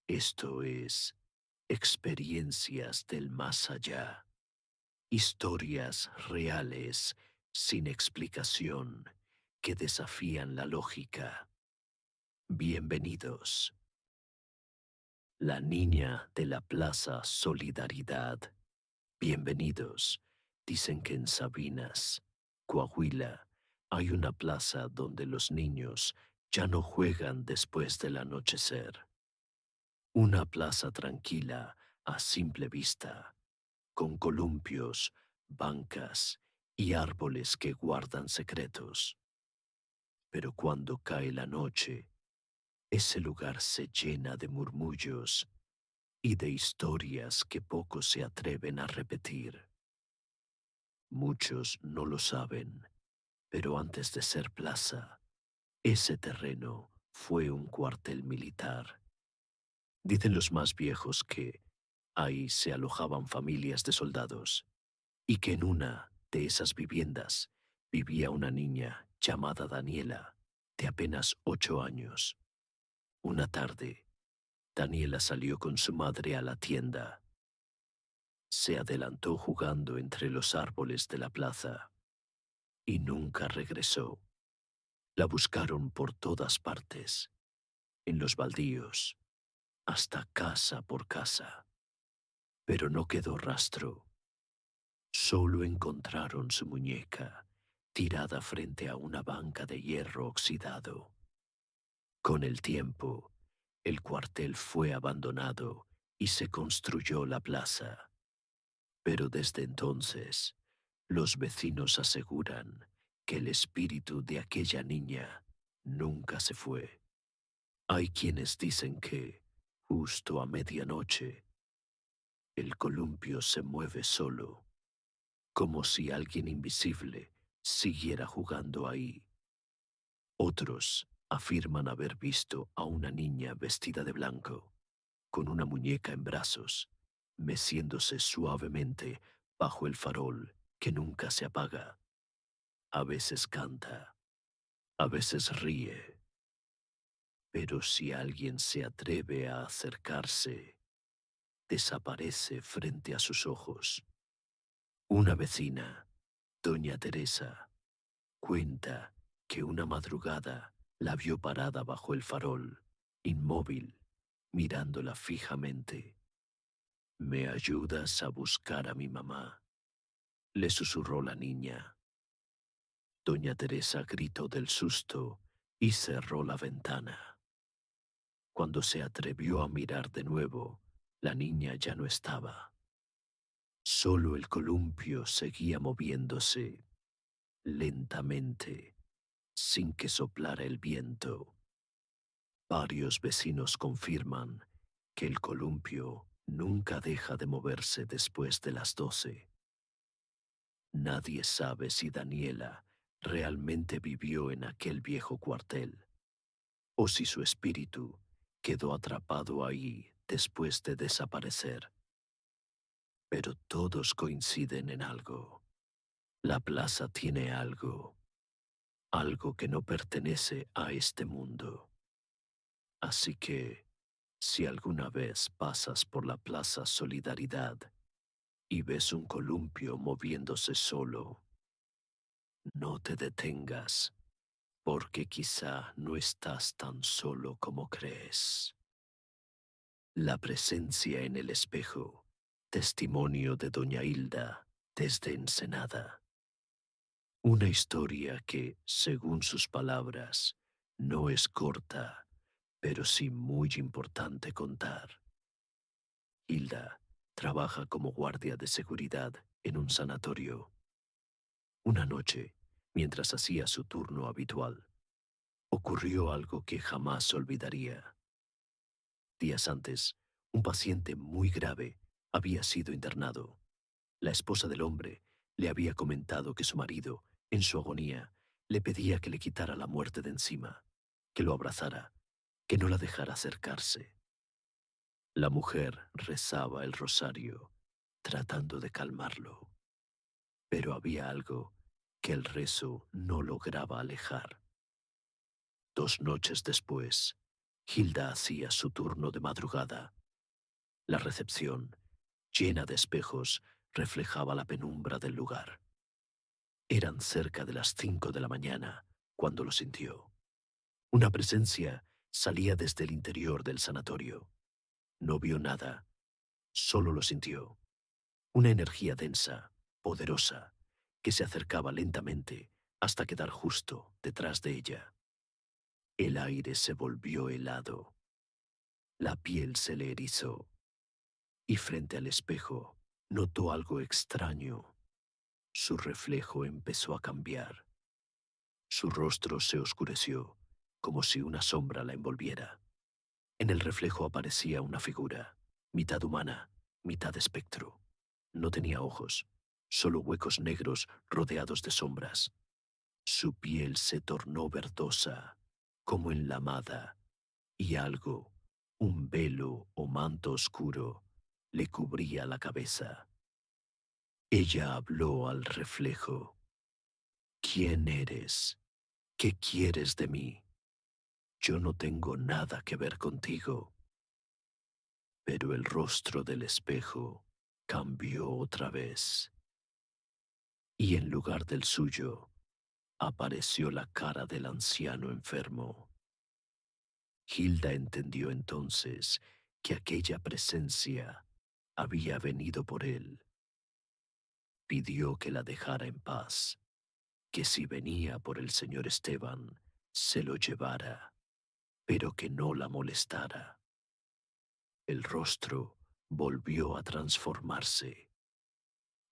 Esto es Experiencias del Más Allá, historias reales sin explicación que desafían la lógica. Bienvenidos. La niña de la Plaza Solidaridad. Bienvenidos. Dicen que en Sabinas, Coahuila, hay una plaza donde los niños ya no juegan después del anochecer. Una plaza tranquila a simple vista, con columpios, bancas y árboles que guardan secretos. Pero cuando cae la noche, ese lugar se llena de murmullos y de historias que pocos se atreven a repetir. Muchos no lo saben, pero antes de ser plaza, ese terreno fue un cuartel militar. Dicen los más viejos que ahí se alojaban familias de soldados y que en una de esas viviendas vivía una niña llamada Daniela, de apenas 8 años. Una tarde, Daniela salió con su madre a la tienda. Se adelantó jugando entre los árboles de la plaza y nunca regresó. La buscaron por todas partes, en los baldíos, hasta casa por casa, pero no quedó rastro. Solo encontraron su muñeca tirada frente a una banca de hierro oxidado. Con el tiempo, el cuartel fue abandonado y se construyó la plaza. Pero desde entonces, los vecinos aseguran que el espíritu de aquella niña nunca se fue. Hay quienes dicen que, justo a medianoche, el columpio se mueve solo, como si alguien invisible siguiera jugando ahí. Otros afirman haber visto a una niña vestida de blanco, con una muñeca en brazos, meciéndose suavemente bajo el farol que nunca se apaga. A veces canta, a veces ríe, pero si alguien se atreve a acercarse, desaparece frente a sus ojos. Una vecina, doña Teresa, cuenta que una madrugada la vio parada bajo el farol, inmóvil, mirándola fijamente. ¿Me ayudas a buscar a mi mamá?, le susurró la niña. Doña Teresa gritó del susto y cerró la ventana. Cuando se atrevió a mirar de nuevo, la niña ya no estaba. Solo el columpio seguía moviéndose, lentamente, sin que soplara el viento. Varios vecinos confirman que el columpio nunca deja de moverse después de las 12. Nadie sabe si Daniela realmente vivió en aquel viejo cuartel, o si su espíritu quedó atrapado ahí después de desaparecer. Pero todos coinciden en algo. La plaza tiene algo, algo que no pertenece a este mundo. Así que, si alguna vez pasas por la Plaza Solidaridad y ves un columpio moviéndose solo, no te detengas, porque quizá no estás tan solo como crees. La presencia en el espejo, testimonio de doña Hilda desde Ensenada. Una historia que, según sus palabras, no es corta, pero sí muy importante contar. Hilda trabaja como guardia de seguridad en un sanatorio. Una noche, mientras hacía su turno habitual, ocurrió algo que jamás olvidaría. Días antes, un paciente muy grave había sido internado. La esposa del hombre le había comentado que su marido, en su agonía, le pedía que le quitara la muerte de encima, que lo abrazara, que no la dejara acercarse. La mujer rezaba el rosario, tratando de calmarlo, pero había algo que el rezo no lograba alejar. 2 noches después, Hilda hacía su turno de madrugada. La recepción, llena de espejos, reflejaba la penumbra del lugar. Eran cerca de las 5 de la mañana cuando lo sintió. Una presencia salía desde el interior del sanatorio. No vio nada, solo lo sintió. Una energía densa, poderosa, que se acercaba lentamente hasta quedar justo detrás de ella. El aire se volvió helado, la piel se le erizó, y frente al espejo notó algo extraño. Su reflejo empezó a cambiar. Su rostro se oscureció, como si una sombra la envolviera. En el reflejo aparecía una figura, mitad humana, mitad espectro. No tenía ojos, solo huecos negros rodeados de sombras. Su piel se tornó verdosa, como enlamada, y algo, un velo o manto oscuro, le cubría la cabeza. Ella habló al reflejo. ¿Quién eres? ¿Qué quieres de mí? Yo no tengo nada que ver contigo. Pero el rostro del espejo cambió otra vez, y en lugar del suyo apareció la cara del anciano enfermo. Hilda entendió entonces que aquella presencia había venido por él. Pidió que la dejara en paz, que si venía por el señor Esteban, se lo llevara, pero que no la molestara. El rostro volvió a transformarse.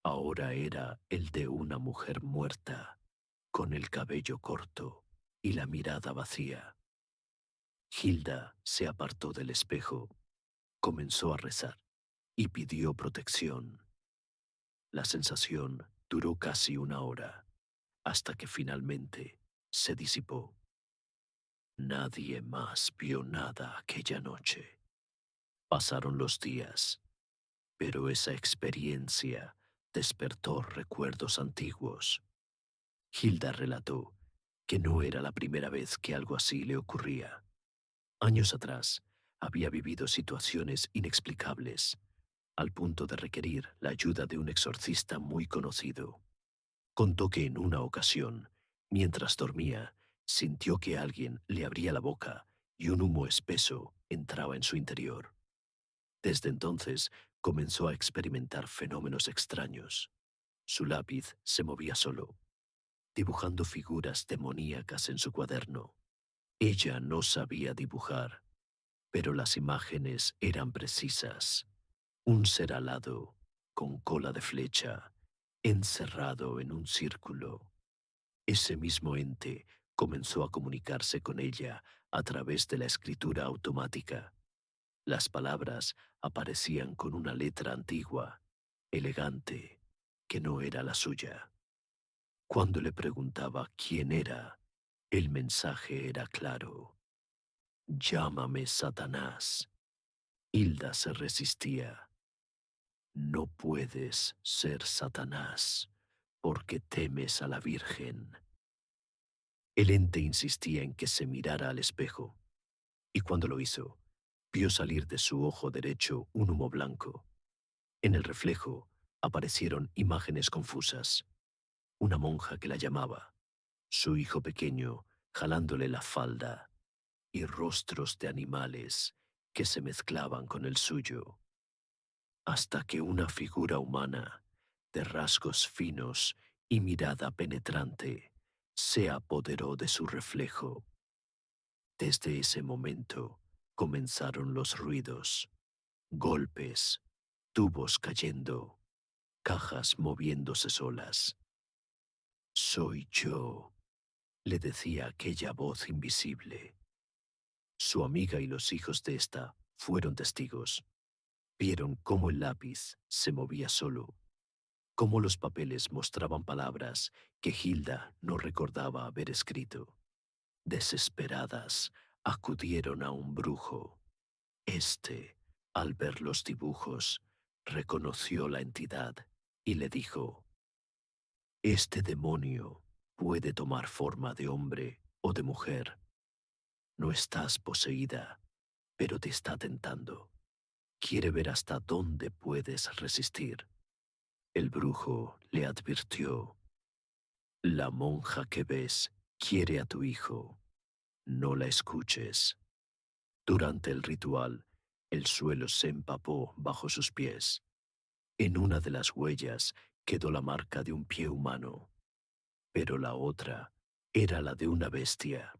Ahora era el de una mujer muerta, con el cabello corto y la mirada vacía. Hilda se apartó del espejo, comenzó a rezar y pidió protección. La sensación duró casi una hora, hasta que finalmente se disipó. Nadie más vio nada aquella noche. Pasaron los días, pero esa experiencia despertó recuerdos antiguos. Hilda relató que no era la primera vez que algo así le ocurría. Años atrás, había vivido situaciones inexplicables, al punto de requerir la ayuda de un exorcista muy conocido. Contó que en una ocasión, mientras dormía, sintió que alguien le abría la boca y un humo espeso entraba en su interior. Desde entonces comenzó a experimentar fenómenos extraños. Su lápiz se movía solo, dibujando figuras demoníacas en su cuaderno. Ella no sabía dibujar, pero las imágenes eran precisas. Un ser alado, con cola de flecha, encerrado en un círculo. Ese mismo ente comenzó a comunicarse con ella a través de la escritura automática. Las palabras aparecían con una letra antigua, elegante, que no era la suya. Cuando le preguntaba quién era, el mensaje era claro. Llámame Satanás. Hilda se resistía. No puedes ser Satanás, porque temes a la Virgen. El ente insistía en que se mirara al espejo, y cuando lo hizo, vio salir de su ojo derecho un humo blanco. En el reflejo aparecieron imágenes confusas. Una monja que la llamaba, su hijo pequeño jalándole la falda, y rostros de animales que se mezclaban con el suyo, hasta que una figura humana, de rasgos finos y mirada penetrante, se apoderó de su reflejo. Desde ese momento comenzaron los ruidos, golpes, tubos cayendo, cajas moviéndose solas. Soy yo, le decía aquella voz invisible. Su amiga y los hijos de ésta fueron testigos. Vieron cómo el lápiz se movía solo, cómo los papeles mostraban palabras que Hilda no recordaba haber escrito. Desesperadas, acudieron a un brujo. Este, al ver los dibujos, reconoció la entidad y le dijo: Este demonio puede tomar forma de hombre o de mujer. No estás poseída, pero te está tentando. Quiere ver hasta dónde puedes resistir. El brujo le advirtió: la monja que ves quiere a tu hijo. No la escuches. Durante el ritual, el suelo se empapó bajo sus pies. En una de las huellas quedó la marca de un pie humano, pero la otra era la de una bestia.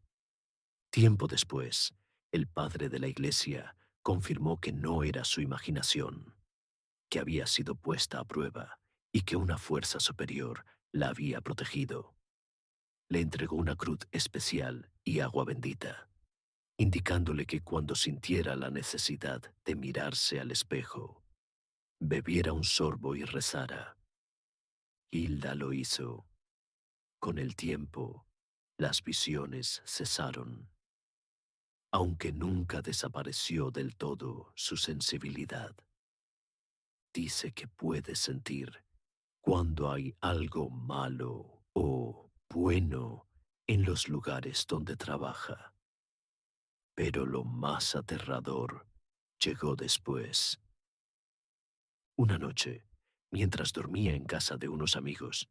Tiempo después, el padre de la iglesia confirmó que no era su imaginación, que había sido puesta a prueba y que una fuerza superior la había protegido. Le entregó una cruz especial y agua bendita, indicándole que cuando sintiera la necesidad de mirarse al espejo, bebiera un sorbo y rezara. Hilda lo hizo. Con el tiempo, las visiones cesaron, aunque nunca desapareció del todo su sensibilidad. Dice que puede sentir cuando hay algo malo o bueno en los lugares donde trabaja. Pero lo más aterrador llegó después. Una noche, mientras dormía en casa de unos amigos,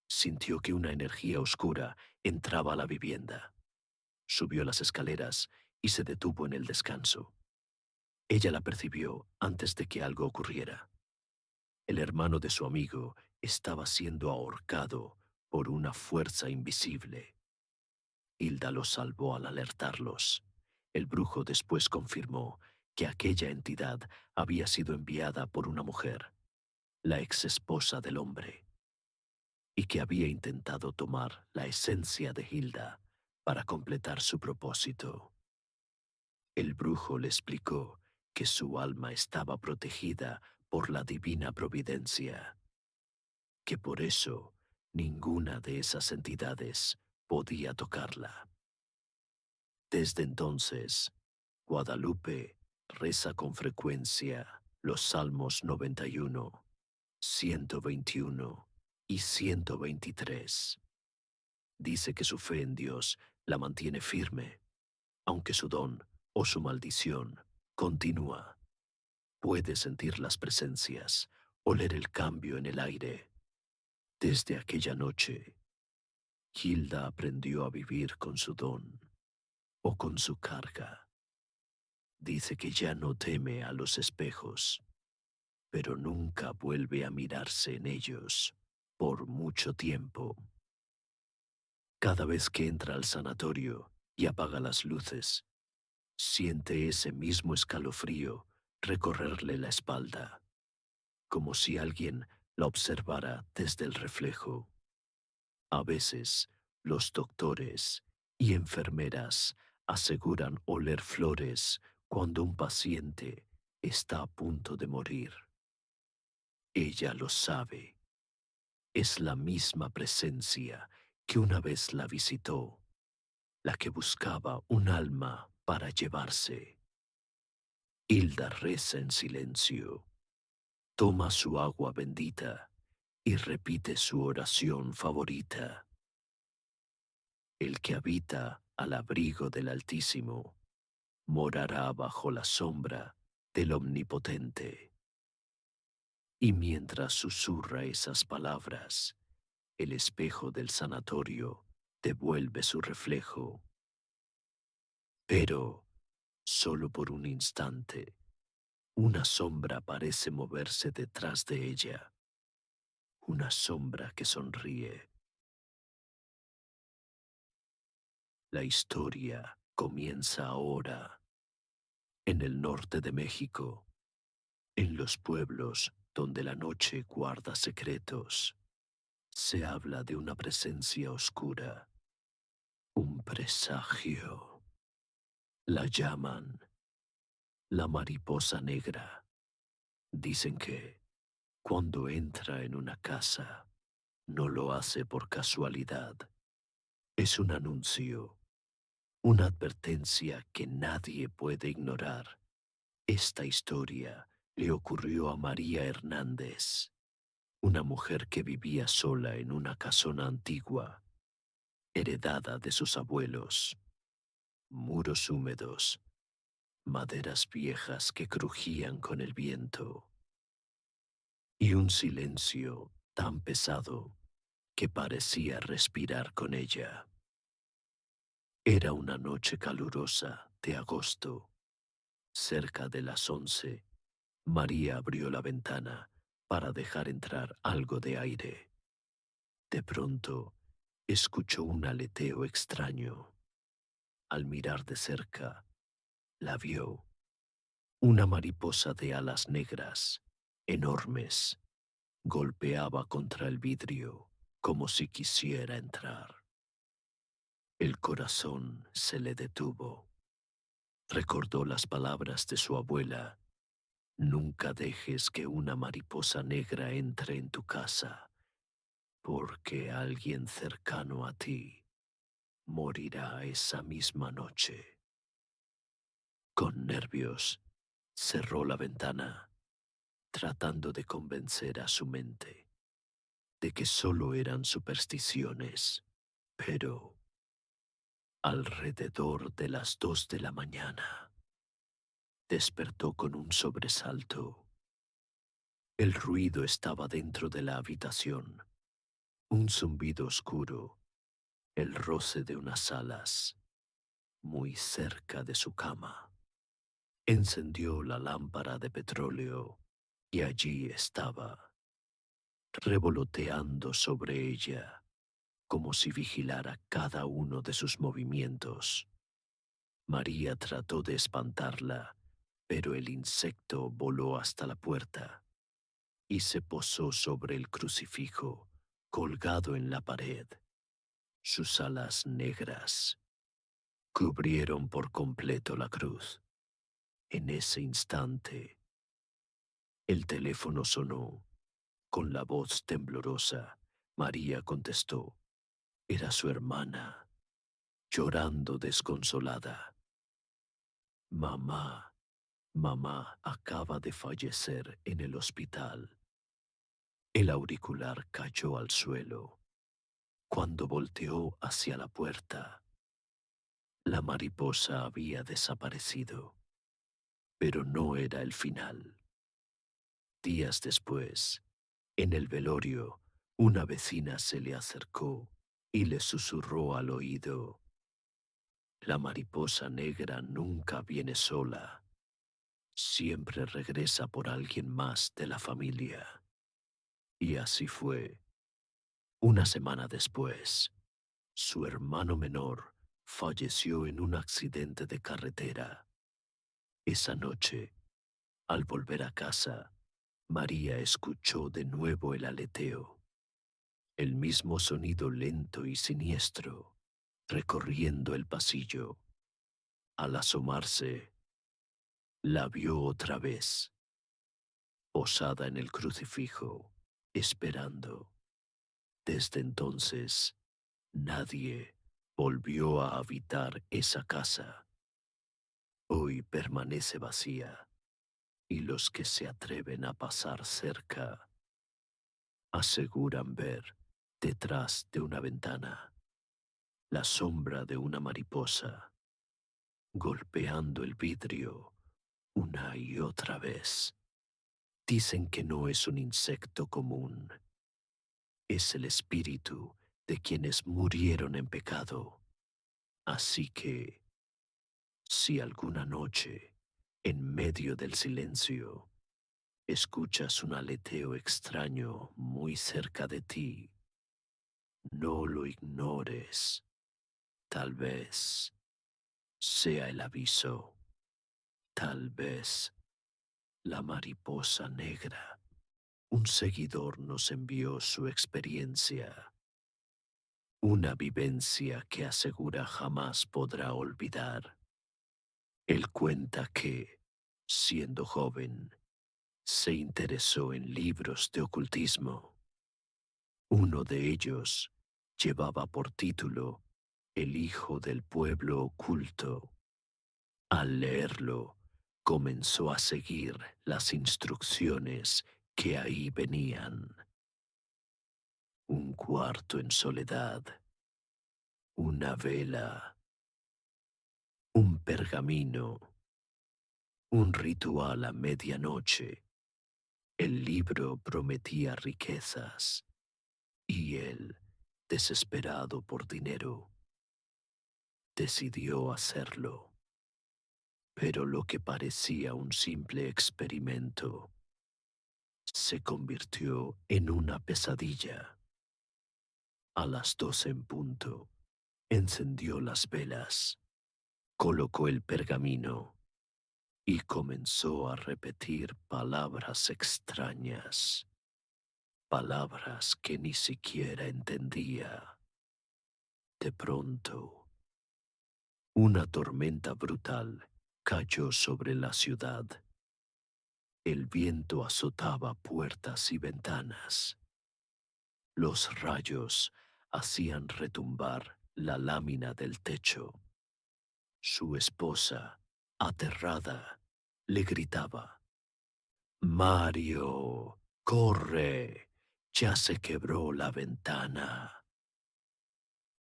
sintió que una energía oscura entraba a la vivienda. Subió las escaleras y se detuvo en el descanso. Ella la percibió antes de que algo ocurriera. El hermano de su amigo estaba siendo ahorcado por una fuerza invisible. Hilda los salvó al alertarlos. El brujo después confirmó que aquella entidad había sido enviada por una mujer, la exesposa del hombre, y que había intentado tomar la esencia de Hilda para completar su propósito. El brujo le explicó que su alma estaba protegida por la divina providencia, que por eso ninguna de esas entidades podía tocarla. Desde entonces, Guadalupe reza con frecuencia los Salmos 91, 121 y 123. Dice que su fe en Dios la mantiene firme, aunque su don o su maldición continúa. Puede sentir las presencias, oler el cambio en el aire. Desde aquella noche, Hilda aprendió a vivir con su don o con su carga. Dice que ya no teme a los espejos, pero nunca vuelve a mirarse en ellos por mucho tiempo. Cada vez que entra al sanatorio y apaga las luces, siente ese mismo escalofrío recorrerle la espalda, como si alguien la observara desde el reflejo. A veces, los doctores y enfermeras aseguran oler flores cuando un paciente está a punto de morir. Ella lo sabe. Es la misma presencia que una vez la visitó, la que buscaba un alma para llevarse. Hilda reza en silencio, toma su agua bendita y repite su oración favorita. El que habita al abrigo del Altísimo morará bajo la sombra del Omnipotente. Y mientras susurra esas palabras, el espejo del sanatorio devuelve su reflejo. Pero, solo por un instante, una sombra parece moverse detrás de ella, una sombra que sonríe. La historia comienza ahora, en el norte de México, en los pueblos donde la noche guarda secretos. Se habla de una presencia oscura, un presagio. La llaman la mariposa negra. Dicen que, cuando entra en una casa, no lo hace por casualidad. Es un anuncio, una advertencia que nadie puede ignorar. Esta historia le ocurrió a María Hernández, una mujer que vivía sola en una casona antigua, heredada de sus abuelos. Muros húmedos, maderas viejas que crujían con el viento y un silencio tan pesado que parecía respirar con ella. Era una noche calurosa de agosto. Cerca de las 11, María abrió la ventana para dejar entrar algo de aire. De pronto, escuchó un aleteo extraño. Al mirar de cerca, la vio. Una mariposa de alas negras, enormes, golpeaba contra el vidrio como si quisiera entrar. El corazón se le detuvo. Recordó las palabras de su abuela: nunca dejes que una mariposa negra entre en tu casa, porque alguien cercano a ti morirá esa misma noche. Con nervios, cerró la ventana, tratando de convencer a su mente de que solo eran supersticiones. Pero, alrededor de las 2 de la mañana, despertó con un sobresalto. El ruido estaba dentro de la habitación, un zumbido oscuro, el roce de unas alas, muy cerca de su cama. Encendió la lámpara de petróleo y allí estaba, revoloteando sobre ella, como si vigilara cada uno de sus movimientos. María trató de espantarla, pero el insecto voló hasta la puerta y se posó sobre el crucifijo colgado en la pared. Sus alas negras cubrieron por completo la cruz. En ese instante, el teléfono sonó. Con la voz temblorosa, María contestó. Era su hermana, llorando desconsolada. Mamá, mamá acaba de fallecer en el hospital. El auricular cayó al suelo. Cuando volteó hacia la puerta, la mariposa había desaparecido. Pero no era el final. Días después, en el velorio, una vecina se le acercó y le susurró al oído: la mariposa negra nunca viene sola, siempre regresa por alguien más de la familia. Y así fue. Una semana después, su hermano menor falleció en un accidente de carretera. Esa noche, al volver a casa, María escuchó de nuevo el aleteo, el mismo sonido lento y siniestro, recorriendo el pasillo. Al asomarse, la vio otra vez, posada en el crucifijo, esperando. Desde entonces, nadie volvió a habitar esa casa. Hoy permanece vacía, y los que se atreven a pasar cerca aseguran ver, detrás de una ventana, la sombra de una mariposa golpeando el vidrio una y otra vez. Dicen que no es un insecto común, es el espíritu de quienes murieron en pecado. Así que, si alguna noche, en medio del silencio, escuchas un aleteo extraño muy cerca de ti, no lo ignores. Tal vez sea el aviso, tal vez la mariposa negra. Un seguidor nos envió su experiencia, una vivencia que asegura jamás podrá olvidar. Él cuenta que, siendo joven, se interesó en libros de ocultismo. Uno de ellos llevaba por título El hijo del pueblo oculto. Al leerlo, comenzó a seguir las instrucciones que ahí venían. Un cuarto en soledad, una vela, un pergamino, Un ritual a medianoche. El libro prometía riquezas y él, desesperado por dinero, decidió hacerlo. Pero lo que parecía un simple experimento se convirtió en una pesadilla. A las 12 en punto, encendió las velas, colocó el pergamino y comenzó a repetir palabras extrañas, palabras que ni siquiera entendía. De pronto, una tormenta brutal cayó sobre la ciudad. El viento azotaba puertas y ventanas. Los rayos hacían retumbar la lámina del techo. Su esposa, aterrada, le gritaba: «Mario, corre, ya se quebró la ventana».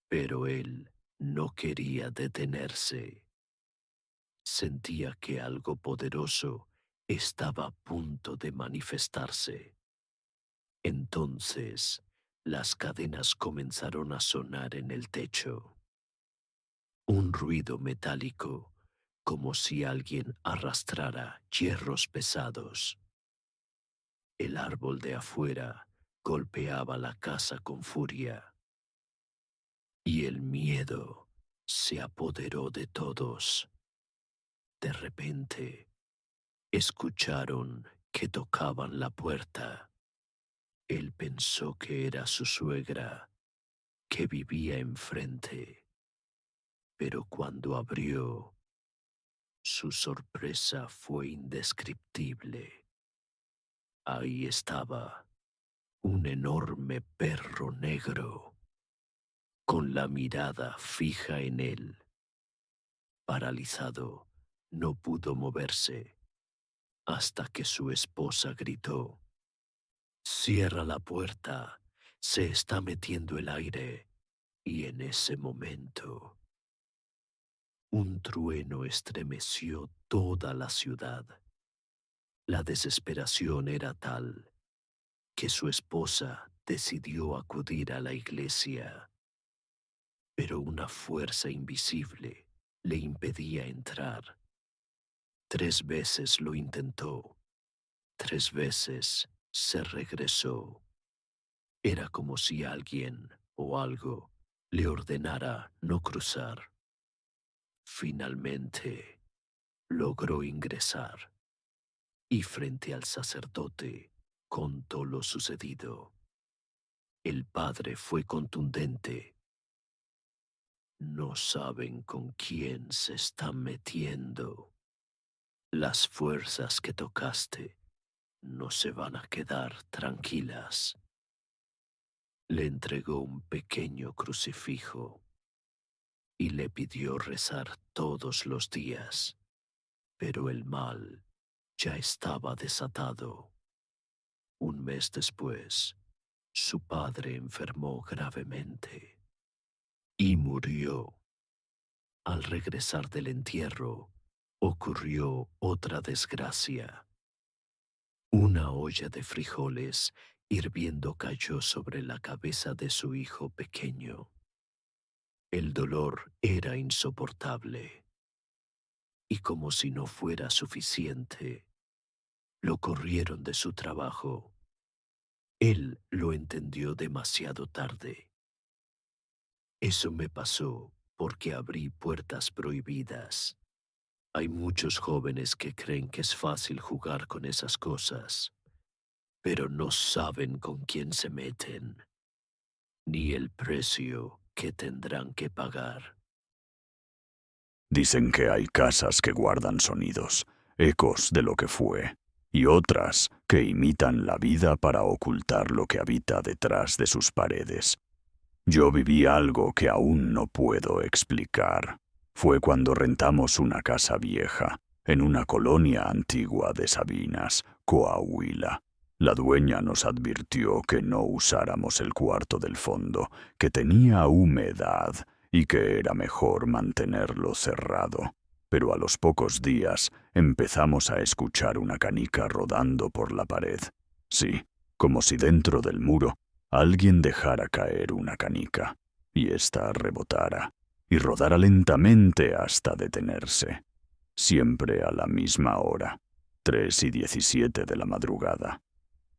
Pero él no quería detenerse. Sentía que algo poderoso estaba a punto de manifestarse. Entonces, las cadenas comenzaron a sonar en el techo. Un ruido metálico, como si alguien arrastrara hierros pesados. El árbol de afuera golpeaba la casa con furia. Y el miedo se apoderó de todos. De repente, escucharon que tocaban la puerta. Él pensó que era su suegra, que vivía enfrente, pero cuando abrió, su sorpresa fue indescriptible. Ahí estaba un enorme perro negro, con la mirada fija en él. Paralizado, no pudo moverse, hasta que su esposa gritó: «Cierra la puerta, se está metiendo el aire». Y en ese momento, un trueno estremeció toda la ciudad. La desesperación era tal que su esposa decidió acudir a la iglesia, pero una fuerza invisible le impedía entrar. 3 veces lo intentó, 3 veces se regresó. Era como si alguien o algo le ordenara no cruzar. Finalmente, logró ingresar y frente al sacerdote contó lo sucedido. El padre fue contundente: «No saben con quién se están metiendo. Las fuerzas que tocaste no se van a quedar tranquilas». Le entregó un pequeño crucifijo y le pidió rezar todos los días, pero el mal ya estaba desatado. Un mes después, su padre enfermó gravemente y murió. Al regresar del entierro, ocurrió otra desgracia. Una olla de frijoles hirviendo cayó sobre la cabeza de su hijo pequeño. El dolor era insoportable, y como si no fuera suficiente, lo corrieron de su trabajo. Él lo entendió demasiado tarde. Eso me pasó porque abrí puertas prohibidas. Hay muchos jóvenes que creen que es fácil jugar con esas cosas, pero no saben con quién se meten, ni el precio que tendrán que pagar. Dicen que hay casas que guardan sonidos, ecos de lo que fue, y otras que imitan la vida para ocultar lo que habita detrás de sus paredes. Yo viví algo que aún no puedo explicar. Fue cuando rentamos una casa vieja en una colonia antigua de Sabinas, Coahuila. La dueña nos advirtió que no usáramos el cuarto del fondo, que tenía humedad y que era mejor mantenerlo cerrado. pero a los pocos días empezamos a escuchar una canica rodando por la pared. Sí, como si dentro del muro alguien dejara caer una canica, y ésta rebotara, y rodara lentamente hasta detenerse. Siempre a la misma hora, 3:17 de la madrugada.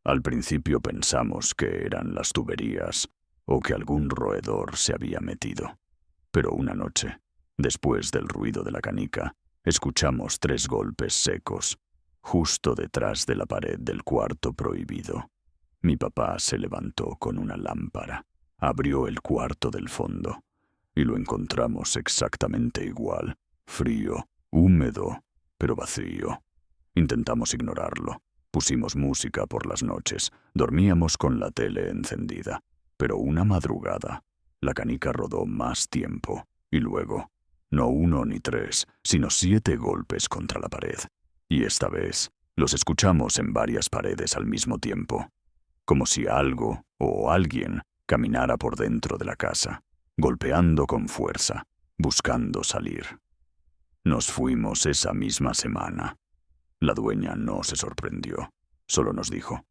Al principio pensamos que eran las tuberías o que algún roedor se había metido. Pero una noche, después del ruido de la canica, escuchamos 3 golpes secos, justo detrás de la pared del cuarto prohibido. Mi papá se levantó con una lámpara, abrió el cuarto del fondo, y lo encontramos exactamente igual, frío, húmedo, pero vacío. Intentamos ignorarlo. Pusimos música por las noches, dormíamos con la tele encendida, pero una madrugada, la canica rodó más tiempo, y luego, no 1 ni 3, sino 7 golpes contra la pared. Y esta vez, los escuchamos en varias paredes al mismo tiempo, como si algo o alguien caminara por dentro de la casa, golpeando con fuerza, buscando salir. Nos fuimos esa misma semana. La dueña no se sorprendió, solo nos dijo: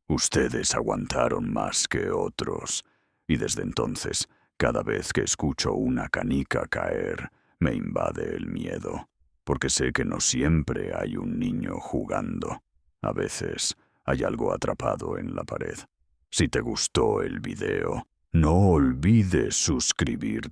«Ustedes aguantaron más que otros», y desde entonces, cada vez que escucho una canica caer, me invade el miedo, porque sé que no siempre hay un niño jugando. A veces hay algo atrapado en la pared. Si te gustó el video, no olvides suscribirte.